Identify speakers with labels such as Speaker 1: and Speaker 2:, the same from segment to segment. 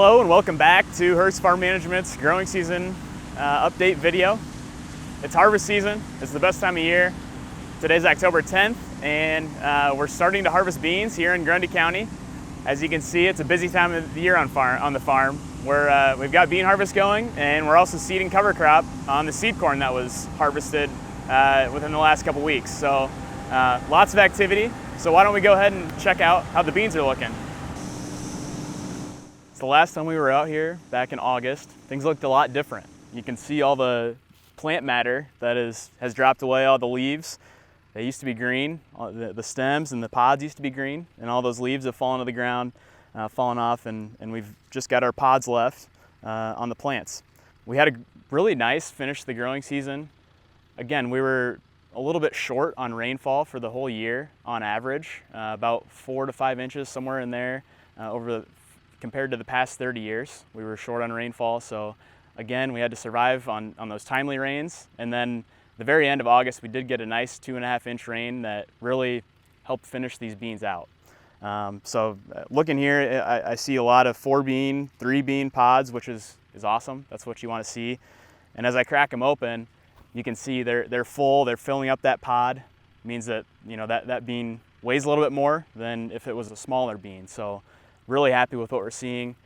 Speaker 1: Hello and welcome back to Hearst Farm Management's growing season update video. It's harvest season. It's the best time of year. Today's October 10th and we're starting to harvest beans here in Grundy County. As you can see, it's a busy time of the year on the farm. We've got bean harvest going, and we're also seeding cover crop on the seed corn that was harvested within the last couple weeks. So lots of activity. So why don't we go ahead and check out how the beans are looking. So the last time we were out here, back in August, things looked a lot different. You can see all the plant matter that has dropped away, all the leaves. They used to be green, the stems and the pods used to be green, and all those leaves have fallen to the ground, fallen off, and we've just got our pods left on the plants. We had a really nice finish to the growing season. Again, we were a little bit short on rainfall for the whole year on average, about 4 to 5 inches, somewhere in there, compared to the past 30 years. We were short on rainfall, so again, we had to survive on those timely rains. And then the very end of August, we did get a nice 2.5 inch rain that really helped finish these beans out. So looking here, I see a lot of 4 bean, 3 bean pods, which is awesome. That's what you want to see. And as I crack them open, you can see they're full, they're filling up that pod. It means that, you know, that bean weighs a little bit more than if it was a smaller bean. So really happy with what we're seeing.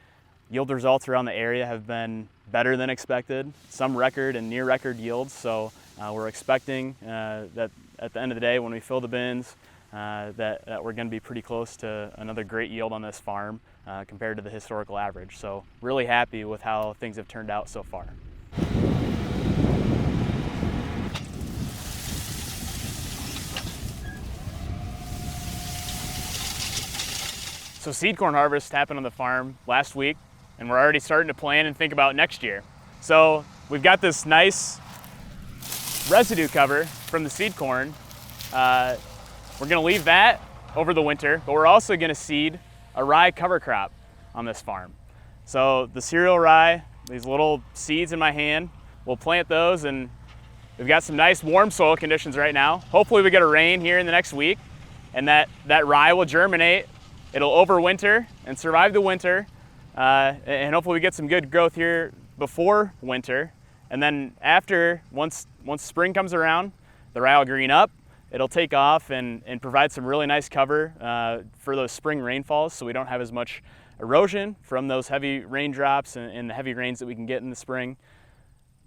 Speaker 1: Yield results around the area have been better than expected, some record and near record yields. So we're expecting that at the end of the day, when we fill the bins, that we're going to be pretty close to another great yield on this farm compared to the historical average. So really happy with how things have turned out so far. So seed corn harvest happened on the farm last week, and we're already starting to plan and think about next year. So we've got this nice residue cover from the seed corn. We're gonna leave that over the winter, but we're also gonna seed a rye cover crop on this farm. So the cereal rye, these little seeds in my hand, we'll plant those, and we've got some nice warm soil conditions right now. Hopefully we get a rain here in the next week, and that rye will germinate. It'll overwinter and survive the winter, and hopefully we get some good growth here before winter. And then after, once spring comes around, the rye will green up. It'll take off and provide some really nice cover for those spring rainfalls, so we don't have as much erosion from those heavy raindrops and the heavy rains that we can get in the spring.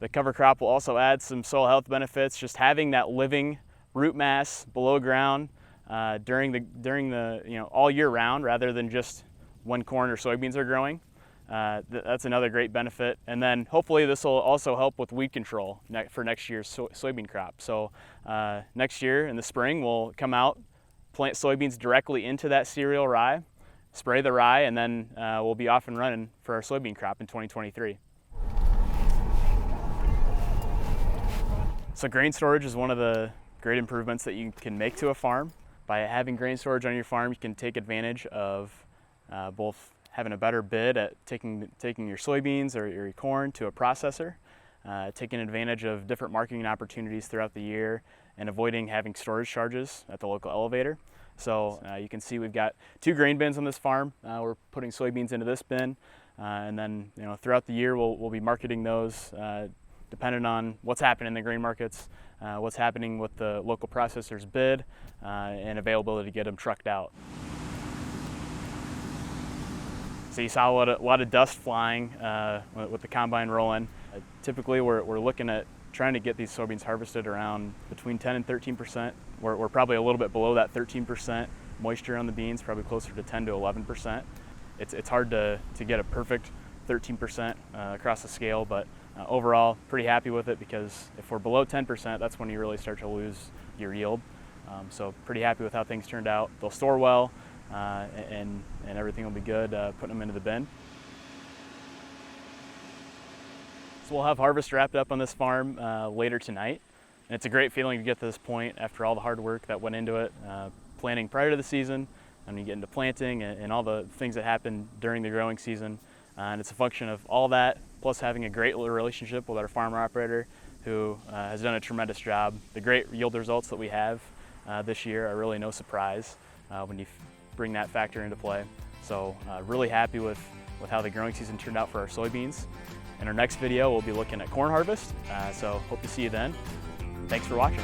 Speaker 1: The cover crop will also add some soil health benefits, just having that living root mass below ground during the all year round, rather than just when corn or soybeans are growing. That's another great benefit. And then hopefully this will also help with weed control for next year's soybean crop. So next year in the spring, we'll come out, plant soybeans directly into that cereal rye, spray the rye, and then we'll be off and running for our soybean crop in 2023. So grain storage is one of the great improvements that you can make to a farm. By having grain storage on your farm, you can take advantage of both having a better bid at taking your soybeans or your corn to a processor, taking advantage of different marketing opportunities throughout the year, and avoiding having storage charges at the local elevator. So you can see we've got 2 grain bins on this farm. We're putting soybeans into this bin, and then throughout the year we'll be marketing those depending on what's happening in the grain markets, what's happening with the local processor's bid, and availability to get them trucked out. So you saw a lot of dust flying with the combine rolling. Typically we're looking at trying to get these soybeans harvested around between 10 and 13%. We're probably a little bit below that 13% moisture on the beans, probably closer to 10 to 11%. It's hard to get a perfect 13% across the scale, but overall pretty happy with it, because if we're below 10%, that's when you really start to lose your yield. So pretty happy with how things turned out. They'll store well, and everything will be good putting them into the bin. So we'll have harvest wrapped up on this farm later tonight. And it's a great feeling to get to this point after all the hard work that went into it, planting prior to the season, and you get into planting and all the things that happen during the growing season. And it's a function of all that, plus having a great relationship with our farmer operator, who has done a tremendous job. The great yield results that we have this year are really no surprise when you bring that factor into play. So really happy with with how the growing season turned out for our soybeans. In our next video, we'll be looking at corn harvest, so hope to see you then. Thanks for watching.